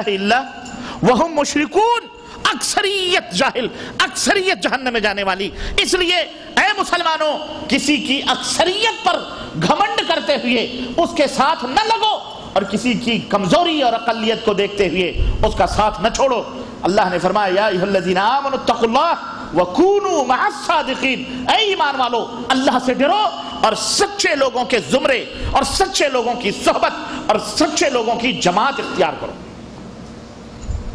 الہ الا وہم مشرکون، اکثریت جاہل، اکثریت جہنم میں جانے والی۔ اس لیے اے مسلمانوں، کسی کی اکثریت پر گھمنڈ کرتے ہوئے اس کے ساتھ نہ لگو، اور کسی کی کمزوری اور اقلیت کو دیکھتے ہوئے اس کا ساتھ نہ چھوڑو۔ اللہ نے فرمایا یا ایھا الذین آمنوا اتقوا اللہ وکونوا مع الصادقین، اے ایمان والو اللہ سے ڈرو اور سچے لوگوں کے زمرے اور سچے لوگوں کی صحبت اور سچے لوگوں کی جماعت اختیار کرو۔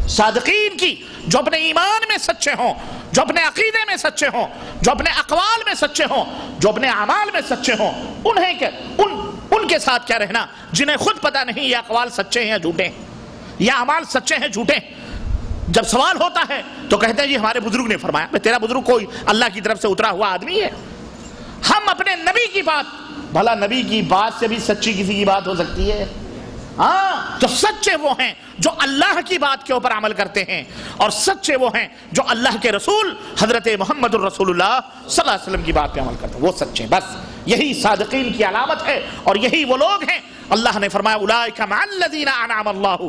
صادقین کی، جو اپنے ایمان میں سچے ہوں، جو اپنے عقیدے میں سچے ہوں، جو اپنے اقوال میں سچے ہوں، جو اپنے اعمال میں سچے ہوں، ان کے ساتھ کیا رہنا جنہیں خود پتہ نہیں یہ اقوال سچے ہیں یا جھوٹے ہیں، یا اعمال سچے ہیں جھوٹے ہیں۔ جب سوال ہوتا ہے تو کہتے ہیں جی ہمارے بزرگ نے فرمایا۔ تیرا بزرگ کوئی اللہ کی طرف سے اترا ہوا آدمی ہے؟ ہم اپنے نبی کی بات، بھلا نبی کی بات سے بھی سچی کسی کی بات ہو سکتی ہے؟ ہاں، تو سچے وہ ہیں جو اللہ کی بات کے اوپر عمل کرتے ہیں، اور سچے وہ ہیں جو اللہ کے رسول حضرت محمد الرسول اللہ صلی اللہ علیہ وسلم کی بات پہ عمل کرتے ہیں، وہ سچے ہیں۔ بس یہی صادقین کی علامت ہے، اور یہی وہ لوگ ہیں۔ اللہ نے فرمایا اولئک مع الذین انعم اللہ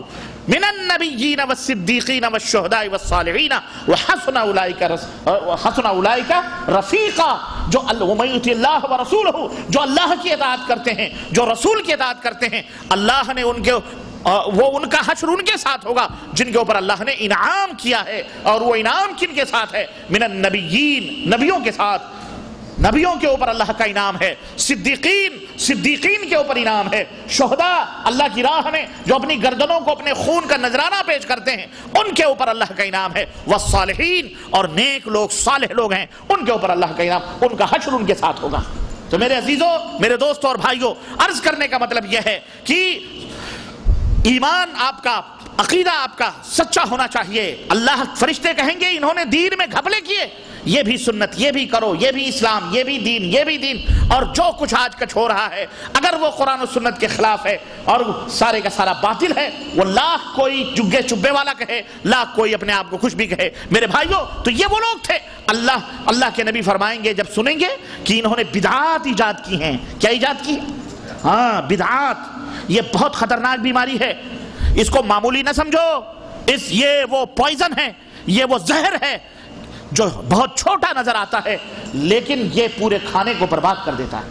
من النبیین والصدیقین والشہداء والصالحین وحسن اولئک رفیقا، جو ومن یطع اللہ ورسولہ، جو اللہ کی اطاعت کرتے ہیں، جو رسول کی اطاعت کرتے ہیں، اللہ نے ان کا حشر ان کے ساتھ ہوگا جن کے اوپر اللہ نے انعام کیا ہے۔ اور وہ انعام کن کے ساتھ ہے؟ من النبیین، نبیوں کے ساتھ، نبیوں کے اوپر اللہ کا انعام ہے۔ صدیقین کے اوپر انعام ہے۔ شہداء، اللہ کی راہ میں جو اپنی گردنوں کو اپنے خون کا نذرانہ پیش کرتے ہیں، ان کے اوپر اللہ کا انعام ہے۔ والصالحین، اور نیک لوگ، صالح لوگ ہیں، ان کے اوپر اللہ کا انعام، ان کا حشر ان کے ساتھ ہوگا۔ تو میرے عزیزوں، میرے دوستوں اور بھائیوں، عرض کرنے کا مطلب یہ ہے کہ ایمان آپ کا، عقیدہ آپ کا سچا ہونا چاہیے۔ اللہ، فرشتے کہیں گے انہوں نے دین میں گھپلے کیے، یہ بھی سنت، یہ بھی کرو، یہ بھی اسلام، یہ بھی دین، یہ بھی دین، اور جو کچھ آج کچھ ہو رہا ہے اگر وہ قرآن و سنت کے خلاف ہے اور سارے کا سارا باطل ہے، وہ لاکھ کوئی جگے چبے والا کہے، لاکھ کوئی اپنے آپ کو کچھ بھی کہے، میرے بھائیوں، تو یہ وہ لوگ تھے۔ اللہ کے نبی فرمائیں گے جب سنیں گے کہ انہوں نے بدعات ایجاد کی ہیں۔ کیا ایجاد کی؟ ہاں، بدعات۔ یہ بہت خطرناک بیماری ہے، اس کو معمولی نہ سمجھو، یہ وہ پوائزن ہے، یہ وہ زہر ہے جو بہت چھوٹا نظر آتا ہے لیکن یہ پورے کھانے کو برباد کر دیتا ہے۔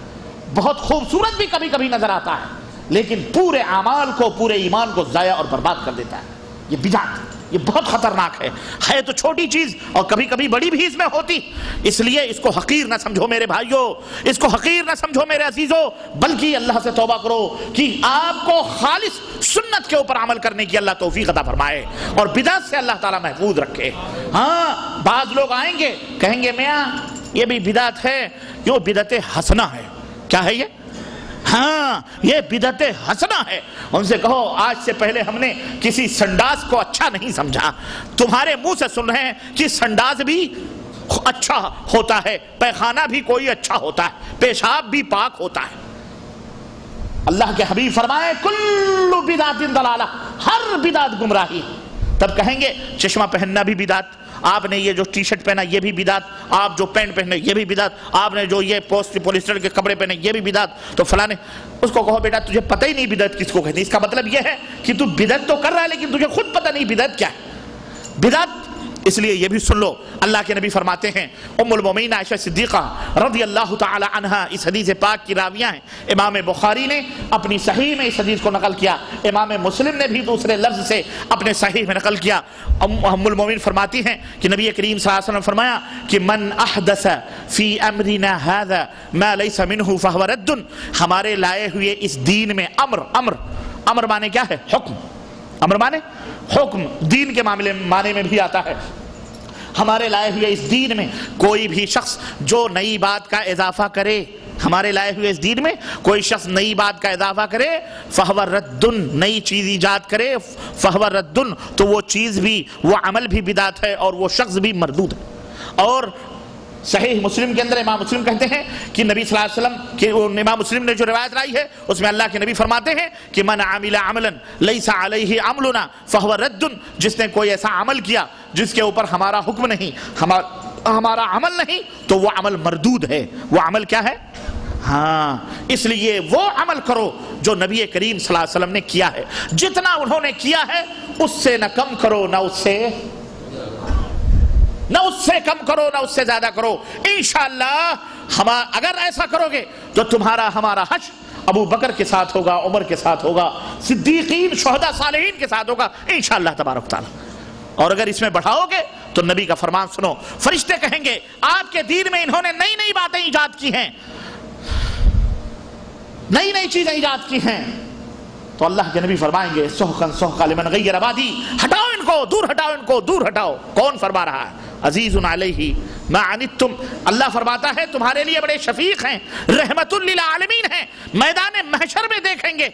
بہت خوبصورت بھی کبھی کبھی نظر آتا ہے لیکن پورے اعمال کو، پورے ایمان کو ضائع اور برباد کر دیتا ہے۔ یہ بدعت، یہ بہت خطرناک ہے تو چھوٹی چیز اور کبھی کبھی بڑی بھی اس میں ہوتی، اس لیے اس کو حقیر نہ سمجھو میرے بھائیوں، اس کو حقیر نہ سمجھو میرے عزیزوں، بلکہ اللہ سے توبہ کرو کہ آپ کو خالص سنت کے اوپر عمل کرنے کی اللہ توفیق عطا فرمائے اور بدعت سے اللہ تعالیٰ محفوظ رکھے۔ ہاں، بعض لوگ آئیں گے کہیں گے میاں یہ بھی بدعت ہے، یہ بدعت حسنہ ہے۔ کیا ہے یہ؟ ہاں، یہ بدعت حسنہ ہے۔ ان سے کہو آج سے پہلے ہم نے کسی سنڈاس کو اچھا نہیں سمجھا، تمہارے منہ سے سن رہے ہیں کہ سنڈاس بھی اچھا ہوتا ہے، پیخانہ بھی کوئی اچھا ہوتا ہے، پیشاب بھی پاک ہوتا ہے۔ اللہ کے حبیب فرمائے کل بدعت ضلالہ، ہر بدعت گمراہی۔ تب کہیں گے چشمہ پہننا بھی بدعت، آپ نے یہ جو ٹی شرٹ پہنا یہ بھی بدعت، آپ جو پینٹ پہنے یہ بھی بدعت، آپ نے جو یہ پولیسٹر کے کپڑے پہنے یہ بھی بدعت، تو فلانے۔ اس کو کہو بیٹا تجھے پتہ ہی نہیں بدعت کس کو کہتے ہیں۔ اس کا مطلب یہ ہے کہ تو بدعت تو کر رہا ہے لیکن تجھے خود پتہ نہیں بدعت کیا ہے۔ بدعت اس لیے یہ بھی سن لو، اللہ کے نبی فرماتے ہیں، ام المومنین عائشہ صدیقہ رضی اللہ تعالی عنہا اس حدیث پاک کی راویہ ہیں۔ امام بخاری نے اپنی صحیح میں اس حدیث کو نقل کیا، امام مسلم نے بھی دوسرے لفظ سے اپنے صحیح میں نقل کیا۔ ام المومنین فرماتی ہیں کہ نبی کریم صلی اللہ علیہ وسلم فرمایا کہ من احدث فی امرنا هذا ما ليس منه فهو رد، ہمارے لائے ہوئے اس دین میں امر مانے کیا ہے؟ حکم۔ امر مانے حکم، دین کے معنی میں بھی آتا ہے۔ ہمارے لائے ہوئے اس دین میں کوئی بھی شخص جو نئی بات کا اضافہ کرے، ہمارے لائے ہوئے اس دین میں کوئی شخص نئی بات کا اضافہ کرے، فہو رد، نئی چیز ایجاد کرے، فہو رد، تو وہ چیز بھی، وہ عمل بھی بدعت ہے اور وہ شخص بھی مردود ہے۔ اور صحیح مسلم کے اندر امام مسلم کہتے ہیں کہ نبی صلی اللہ علیہ وسلم کہ امام مسلم نے جو روایت لائی ہے اس میں اللہ کے نبی فرماتے ہیں کہ من عمل عملا لیس علیہ عملنا فہو رد، جس نے کوئی ایسا عمل کیا جس کے اوپر ہمارا حکم نہیں، ہمارا عمل نہیں، تو وہ عمل مردود ہے۔ وہ عمل کیا ہے؟ ہاں، اس لیے وہ عمل کرو جو نبی کریم صلی اللہ علیہ وسلم نے کیا ہے. جتنا انہوں نے کیا ہے اس سے نہ کم کرو نہ اس سے کم کرو نہ اس سے زیادہ کرو. انشاءاللہ اگر ایسا کرو گے تو تمہارا ہمارا حشر ابو بکر کے ساتھ ہوگا، عمر کے ساتھ ہوگا، صدیقین، شہداء، صالحین کے ساتھ ہوگا انشاءاللہ تبارک تعالی. اور اگر اس میں بڑھاؤ گے تو نبی کا فرمان سنو، فرشتے کہیں گے آپ کے دین میں انہوں نے نئی نئی باتیں ایجاد کی ہیں، نئی نئی چیزیں ایجاد کی ہیں. تو اللہ کے نبی فرمائیں گے سحقا سحقا لمن غیر آبادی، ہٹاؤ ان کو، دور ہٹاؤ ان کو، دور ہٹاؤ. کون فرما رہا ہے؟ عزیز علیہ ما عنتم. اللہ فرماتا ہے تمہارے لیے بڑے شفیق ہیں، رحمت للعالمین ہیں. میدان محشر میں دیکھیں گے،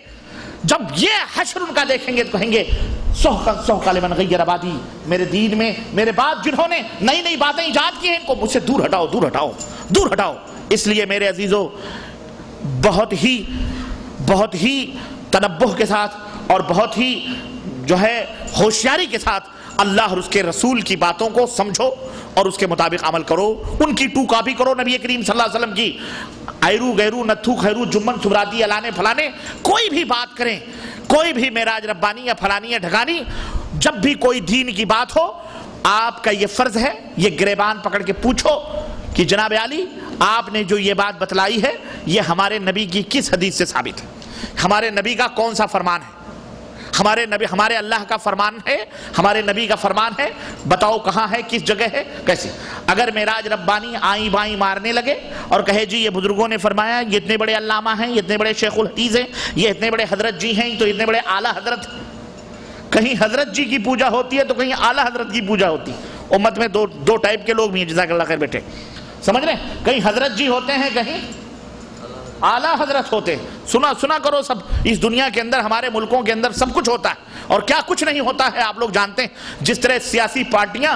جب یہ حشر ان کا دیکھیں گے تو کہیں گے سحقا سحقا لمن غیر آبادی، میرے دین میں میرے بعد جنہوں نے نئی نئی باتیں ایجاد کی ہیں ان کو مجھ سے دور ہٹاؤ، دور ہٹاؤ، دور ہٹاؤ. اس لیے میرے عزیزو بہت ہی تنبہ کے ساتھ اور بہت ہی جو ہے ہوشیاری کے ساتھ اللہ اور اس کے رسول کی باتوں کو سمجھو اور اس کے مطابق عمل کرو. ان کی ٹو کاپی کرو نبی کریم صلی اللہ علیہ وسلم کی. ایرو گیرو نتھو خیرو جمن سبراتی الانے پھلانے، کوئی بھی بات کریں، کوئی بھی معراج ربانی یا پھلانی یا ڈھکانی، جب بھی کوئی دین کی بات ہو آپ کا یہ فرض ہے یہ گریبان پکڑ کے پوچھو کہ جناب علی آپ نے جو یہ بات بتلائی ہے یہ ہمارے نبی کی کس حدیث سے ثابت ہے، ہمارے نبی کا کون سا فرمان ہے، ہمارے اللہ کا فرمان ہے، ہمارے نبی کا فرمان ہے، بتاؤ کہاں ہے، کس جگہ ہے، کیسے. اگر معراج ربانی آئیں بائیں مارنے لگے اور کہے جی یہ بزرگوں نے فرمایا، یہ اتنے بڑے علامہ ہیں، یہ اتنے بڑے شیخ الحدیث ہیں، یہ اتنے بڑے حضرت جی ہیں، تو اتنے بڑے اعلیٰ حضرت، کہیں حضرت جی کی پوجا ہوتی ہے تو کہیں اعلیٰ حضرت کی پوجا ہوتی ہے. امت میں دو ٹائپ کے لوگ بھی ہیں، جزاک اللہ خیر بیٹے، سمجھ رہے ہیں، کہیں حضرت جی ہوتے ہیں کہیں اعلیٰ حضرت ہوتے ہیں. سنا کرو سب، اس دنیا کے اندر ہمارے ملکوں کے اندر سب کچھ ہوتا ہے اور کیا کچھ نہیں ہوتا ہے آپ لوگ جانتے ہیں. جس طرح سیاسی پارٹیاں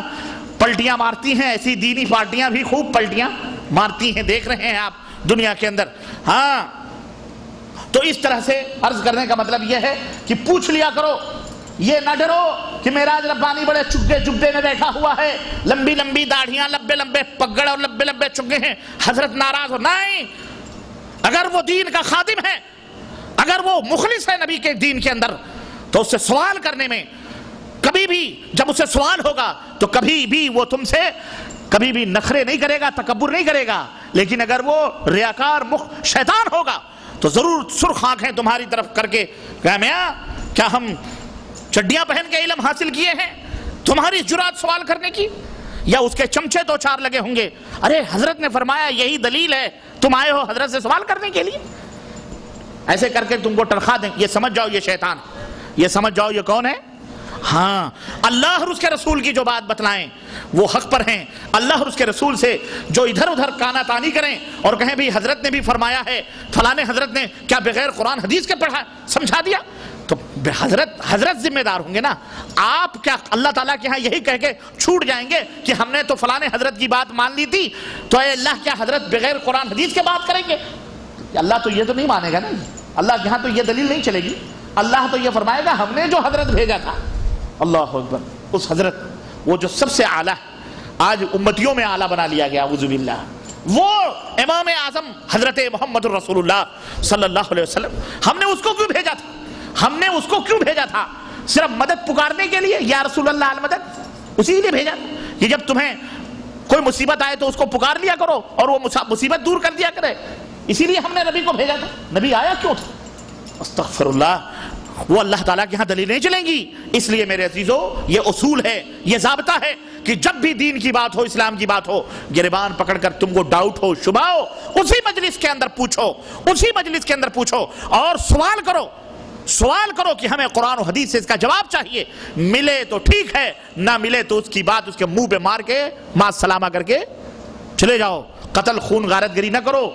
پلٹیاں مارتی ہیں ایسی دینی پارٹیاں بھی خوب پلٹیاں مارتی ہیں، دیکھ رہے ہیں آپ دنیا کے اندر. ہاں تو اس طرح سے عرض کرنے کا مطلب یہ ہے کہ پوچھ لیا کرو، یہ نہ ڈرو کہ معراج ربانی بڑے چگے جبے میں بیٹھا ہوا ہے، لمبی لمبی داڑھیاں، لمبے لمبے پگڑ اور لمبے لمبے چگے ہیں، حضرت ناراض ہو. نہیں، اگر وہ دین کا خادم ہے، اگر وہ مخلص ہے نبی کے دین کے اندر، تو اس سے سوال کرنے میں کبھی بھی، جب اس سے سوال ہوگا تو کبھی بھی وہ تم سے کبھی بھی نخرے نہیں کرے گا، تکبر نہیں کرے گا. لیکن اگر وہ ریاکار شیطان ہوگا تو ضرور سرخ آنکھیں تمہاری طرف کر کے کہا میاں کیا ہم چڈیاں پہن کے علم حاصل کیے ہیں، تمہاری جرات سوال کرنے کی؟ یا اس کے چمچے دو چار لگے ہوں گے، ارے حضرت نے فرمایا یہی دلیل ہے، تم آئے ہو حضرت سے سوال کرنے کے لیے. ایسے کر کے تم کو ٹرخا دیں. یہ سمجھ جاؤ یہ شیطان، یہ سمجھ جاؤ یہ کون ہے. ہاں اللہ اور اس کے رسول کی جو بات بتلائیں وہ حق پر ہیں. اللہ اور اس کے رسول سے جو ادھر ادھر کانا تانی کریں اور کہیں بھی حضرت نے بھی فرمایا ہے، فلانے حضرت نے کیا بغیر قرآن حدیث کے پڑھا سمجھا دیا، تو حضرت ذمہ دار ہوں گے نا. آپ کیا اللہ تعالیٰ کے ہاں یہی کہہ کے چھوٹ جائیں گے کہ ہم نے تو فلانے حضرت کی بات مان لی تھی تو اے اللہ کیا حضرت بغیر قرآن حدیث کے بات کریں گے؟ اللہ تو یہ تو نہیں مانے گا نا، اللہ کے ہاں تو یہ دلیل نہیں چلے گی. اللہ تو یہ فرمائے گا ہم نے جو حضرت بھیجا تھا. اللہ اکبر. اس حضرت وہ جو سب سے اعلیٰ آج امتیوں میں اعلیٰ بنا لیا گیا، اعوذ باللہ، وہ امام اعظم حضرت محمد رسول اللہ صلی اللہ علیہ وسلم، ہم نے اس کو کیوں بھیجا تھا؟ ہم نے اس کو کیوں بھیجا تھا؟ صرف مدد پکارنے کے لیے، یا رسول اللہ المدد، اسی لیے بھیجا کہ جب تمہیں کوئی مصیبت آئے تو اس کو پکار لیا کرو اور وہ مصیبت دور کر دیا کرے. اسی لیے ہم نے نبی کو بھیجا تھا. نبی آیا کیوں تھا؟ استغفر اللہ. وہ اللہ تعالیٰ کے ہاں دلیلیں چلیں گی. اس لیے میرے عزیزو یہ اصول ہے، یہ ضابطہ ہے کہ جب بھی دین کی بات ہو، اسلام کی بات ہو، گریبان پکڑ کر تم کو ڈاؤٹ ہو، شبہ ہو، اسی مجلس کے اندر پوچھو، اسی مجلس کے اندر پوچھو اور سوال کرو کہ ہمیں قرآن و حدیث سے اس کا جواب چاہیے. ملے تو ٹھیک ہے، نہ ملے تو اس کی بات اس کے منہ پہ مار کے ماں سلامہ کر کے چلے جاؤ. قتل خون غارت گری نہ کرو،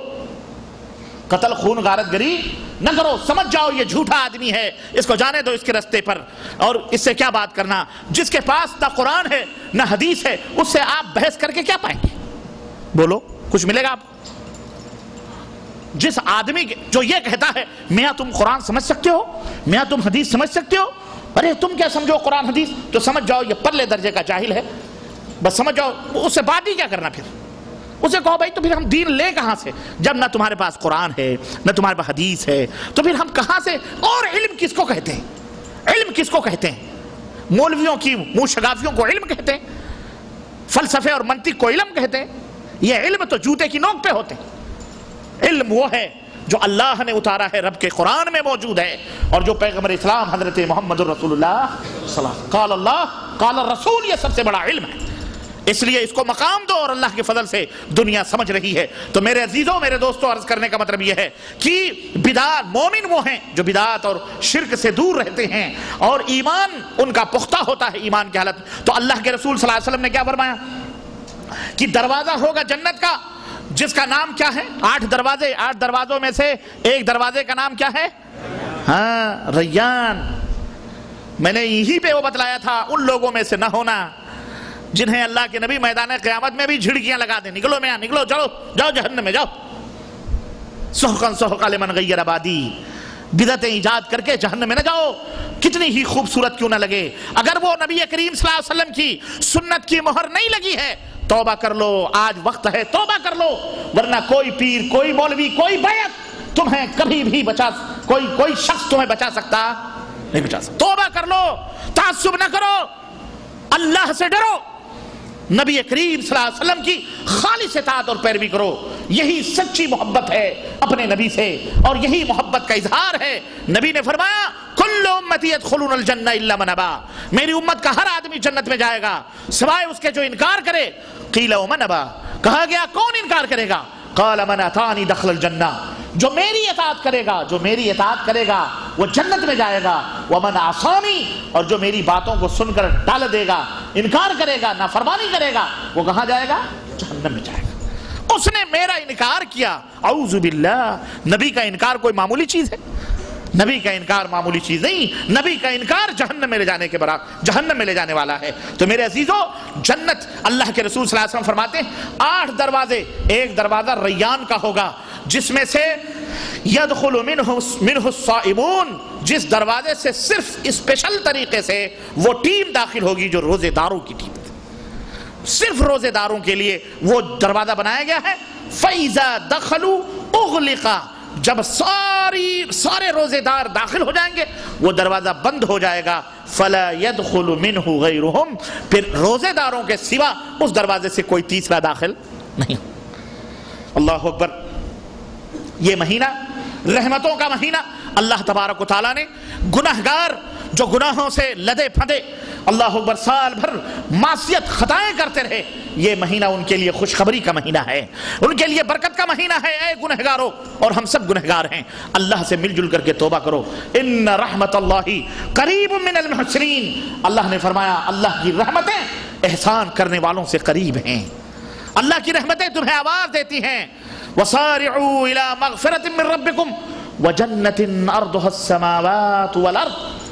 قتل خون غارت گری نہ کرو. سمجھ جاؤ یہ جھوٹا آدمی ہے، اس کو جانے دو اس کے رستے پر، اور اس سے کیا بات کرنا. جس کے پاس نہ قرآن ہے نہ حدیث ہے اس سے آپ بحث کر کے کیا پائیں گے؟ بولو کچھ ملے گا آپ؟ جس آدمی جو یہ کہتا ہے میاں تم قرآن سمجھ سکتے ہو، میاں تم حدیث سمجھ سکتے ہو، ارے تم کیا سمجھو قرآن حدیث، تو سمجھ جاؤ یہ پرلے درجے کا جاہل ہے. بس سمجھ جاؤ، اس سے بات ہی کیا کرنا، پھر اسے کہو بھائی تو پھر ہم دین لے کہاں سے؟ جب نہ تمہارے پاس قرآن ہے نہ تمہارے پاس حدیث ہے تو پھر ہم کہاں سے؟ اور علم کس کو کہتے ہیں؟ علم کس کو کہتے ہیں؟ مولویوں کی منہ شگافیوں کو علم کہتے ہیں، فلسفے اور منطق کو علم کہتے ہیں؟ یہ علم تو جوتے کی نوک پہ ہوتے ہیں۔ علم وہ ہے جو اللہ نے اتارا ہے، رب کے قرآن میں موجود ہے، اور جو پیغمبر اسلام حضرت محمد رسول اللہ صلی اللہ علیہ وسلم قال اللہ قال الرسول، یہ سب سے بڑا علم ہے۔ اس لیے اس کو مقام دو، اور اللہ کے فضل سے دنیا سمجھ رہی ہے۔ تو میرے عزیزوں، میرے دوستوں، عرض کرنے کا مطلب یہ ہے کہ بدعت، مومن وہ ہیں جو بدعت اور شرک سے دور رہتے ہیں اور ایمان ان کا پختہ ہوتا ہے ایمان کی حالت۔ تو اللہ کے رسول صلی اللہ علیہ وسلم نے کیا فرمایا کہ دروازہ ہوگا جنت کا جس کا نام کیا ہے؟ 8 دروازے، 8 دروازوں میں سے ایک دروازے کا نام کیا ہے؟ ہاں، ریان۔ میں نے یہی پہ وہ بتلایا تھا، ان لوگوں میں سے نہ ہونا جنہیں اللہ کے نبی میدان قیامت میں بھی جھڑکیاں لگا دیں، نکلو میاں نکلو، چلو جاؤ جہنم میں جاؤ، سحقا سحقا لمن غیر آبادی، بدعتیں ایجاد کر کے جہنم میں نہ جاؤ، کتنی ہی خوبصورت کیوں نہ لگے۔ اگر وہ نبی کریم صلی اللہ علیہ وسلم کی سنت کی مہر نہیں لگی ہے، توبہ کر لو، آج وقت ہے، توبہ کر لو، ورنہ کوئی پیر، کوئی مولوی، کوئی بیعت تمہیں کبھی بھی کوئی شخص تمہیں بچا سکتا نہیں، بچا سکتا۔ توبہ کر لو، تعصب نہ کرو، اللہ سے ڈرو، نبی کریم صلی اللہ علیہ وسلم کی خالص اطاعت اور پیروی کرو۔ یہی سچی محبت ہے اپنے نبی سے، اور یہی محبت کا اظہار ہے۔ نبی نے فرمایا کل امتی يدخلون الجنہ الا من ابا، میری امت کا ہر آدمی جنت میں جائے گا سوائے اس کے جو انکار کرے۔ قیل ومن ابا، کہا گیا کون انکار کرے گا؟ قال من اطاعنی دخل الجنہ، جو میری اطاعت کرے گا، جو میری اطاعت کرے گا وہ جنت میں جائے گا۔ ومن عصانی، اور جو میری باتوں کو سن کر ٹال دے گا، انکار کرے گا، نافرمانی کرے گا، وہ کہاں جائے گا؟ جہنم میں جائے گا۔ اس نے میرا انکار کیا، اعوذ باللہ۔ نبی کا انکار کوئی معمولی چیز ہے؟ نبی کا انکار معمولی چیز نہیں، نبی کا انکار جہنم میں لے جانے کے برابر، جہنم میں لے جانے والا ہے۔ تو میرے عزیزو، جنت اللہ کے رسول صلی اللہ علیہ وسلم فرماتے ہیں 8 دروازے، ایک دروازہ ریان کا ہوگا جس میں سے یدخل منہ الصائمون، جس دروازے سے صرف اسپیشل طریقے سے وہ ٹیم داخل ہوگی جو روزے داروں کی ٹیم ہے، صرف روزے داروں کے لیے وہ دروازہ بنایا گیا ہے۔ فَإِذَا دَخَلُوا اُغْلِقَا، جب سارے روزے دار داخل ہو جائیں گے وہ دروازہ بند ہو جائے گا۔ فَلَا يَدْخُلُ مِنْهُ غَيْرُهُمْ، پھر روزے داروں کے سوا اس دروازے سے کوئی تیسرا داخل نہیں۔ اللہ اکبر۔ یہ مہینہ رحمتوں کا مہینہ، اللہ تبارک و تعالیٰ نے گناہگار جو گناہوں سے لدے پھدے، اللہ اکبر، سال بھر معصیت خطائیں کرتے رہے، یہ مہینہ ان کے لیے خوشخبری کا مہینہ ہے، ان کے لیے برکت کا مہینہ ہے۔ اے گنہگاروں، اور ہم سب گنہگار ہیں، اللہ سے مل جل کر کے توبہ کرو۔ ان رحمت اللہ قریب من المحسنین، اللہ نے فرمایا اللہ کی رحمتیں احسان کرنے والوں سے قریب ہیں، اللہ کی رحمتیں تمہیں آواز دیتی ہیں۔ وَصَارِعُوا إِلَى مَغْفِرَةٍ مِّن رَّبِّكُمْ وَجَنَّةٍ عَرْضُهَا السَّمَاوَاتُ وَالْأَرْضُ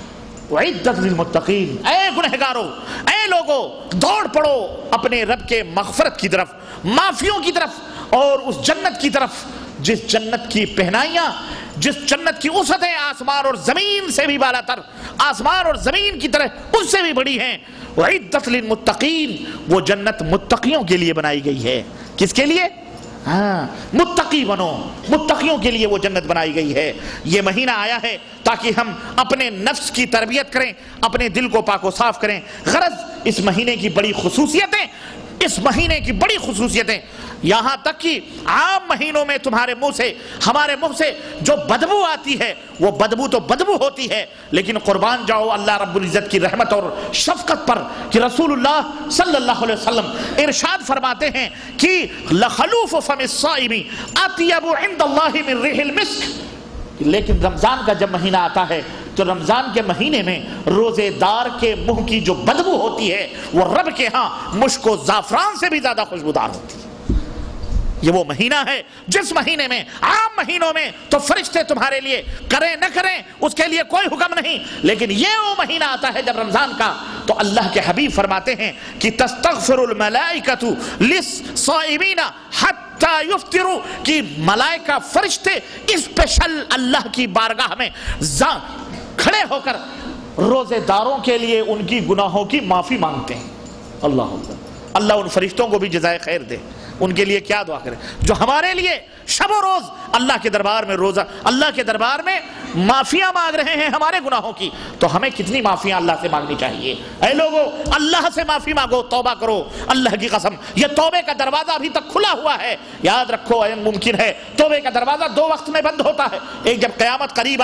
اعدت للمتقین۔ اے گنہگارو، اے لوگو، دوڑ پڑو اپنے رب کے مغفرت کی طرف، معافیوں کی طرف، اور اس جنت کی طرف جس جنت کی پہنائیاں، جس جنت کی وسعتیں آسمان اور زمین سے بھی بالا تر، آسمان اور زمین کی طرح اس سے بھی بڑی ہیں۔ اعدت للمتقین، وہ جنت متقیوں کے لیے بنائی گئی ہے۔ کس کے لیے؟ ہاں، متقی بنو، متقیوں کے لیے وہ جنت بنائی گئی ہے۔ یہ مہینہ آیا ہے تاکہ ہم اپنے نفس کی تربیت کریں، اپنے دل کو پاک و صاف کریں۔ غرض اس مہینے کی بڑی خصوصیتیں، اس مہینے کی بڑی خصوصیتیں، یہاں تک کہ عام مہینوں میں تمہارے منہ سے، ہمارے منہ سے جو بدبو آتی ہے وہ بدبو تو بدبو ہوتی ہے، لیکن قربان جاؤ اللہ رب العزت کی رحمت اور شفقت پر کہ رسول اللہ صلی اللہ علیہ وسلم ارشاد فرماتے ہیں کہ لخلوف فم الصائم اطیب عند اللہ من ریح المسک۔ لیکن رمضان کا جب مہینہ آتا ہے تو رمضان کے مہینے میں روزے دار کے منہ کی جو بدبو ہوتی ہے وہ رب کے ہاں مشک و زعفران سے بھی زیادہ خوشبودار ہوتی ہے۔ یہ وہ مہینہ ہے جس مہینے میں، عام مہینوں میں تو فرشتے تمہارے لیے کریں نہ کریں اس کے لیے کوئی حکم نہیں، لیکن یہ وہ مہینہ آتا ہے جب رمضان کا، تو اللہ کے حبیب فرماتے ہیں کہ تستغفر الملائکۃ للصائمین حتی یفطروا، کہ ملائکہ فرشتے اسپیشل اللہ کی بارگاہ میں کھڑے ہو کر روزے داروں کے لیے ان کی گناہوں کی معافی مانگتے ہیں۔ اللہ ان فرشتوں کو بھی جزائے خیر دے۔ ان کے لیے کیا دعا کریں جو ہمارے لیے شب و روز اللہ کے دربار میں روزہ اللہ کے دربار میں معافیاں مانگ رہے ہیں ہمارے گناہوں کی، تو ہمیں کتنی معافیاں اللہ سے مانگنی چاہیے۔ اے لوگو اللہ سے معافی مانگو، توبہ کرو، اللہ کی قسم یہ توبے کا دروازہ ابھی تک کھلا ہوا ہے۔ یاد رکھو ممکن ہے توبے کا دروازہ 2 وقت میں بند ہوتا ہے، ایک جب قیامت قریب